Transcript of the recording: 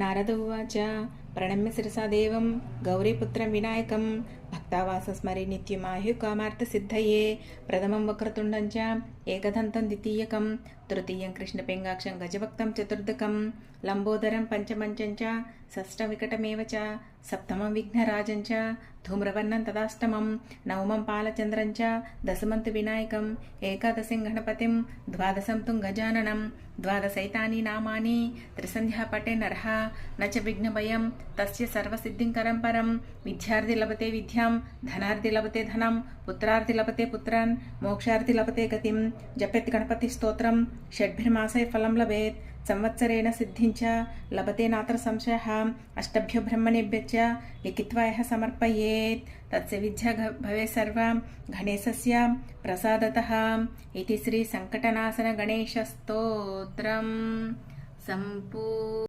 नारद उवाच प्रणम्य शिरसा देवं गौरीपुत्रं विनायकं भक्तावासस्मरे नित्यमायुकामार्थसिद्धये प्रथमं वक्रतुण्डं च एकदन्तं द्वितीयकं तृतीयं कृष्णपिङ्गाक्षं गजभक्तं चतुर्दकं लम्बोदरं पञ्चमं च षष्ठविकटमेव च सप्तमं विघ्नराजं च धूम्रवर्णं तदाष्टमं नवमं पालचन्द्रं च दशमं तु विनायकम् एकादशं गणपतिं द्वादशं तु गजाननं द्वादशैतानि नामानि त्रिसन्ध्या पटे नरः न च विघ्नभयं तस्य सर्वसिद्धिंकरं परं विद्यार्थी लभते विद्यां धनार्थी लभते धनं पुत्रार्थी लभते पुत्रान् मोक्षार्थी लभते गतिं जपेत् गणपति स्तोत्रं षड्भिर्मासे फलं लभेत् संवत्सरेण सिद्धिञ्च लभते नात्र संशयः अष्टभ्यो ब्रह्मणेभ्यः च लिखित्वा यः समर्पयेत् तस्य विद्या भवेत् सर्वा गणेशस्य प्रसादतः इति श्री संकटनाशन गणेशस्तोत्रं सम्पूर्णम्।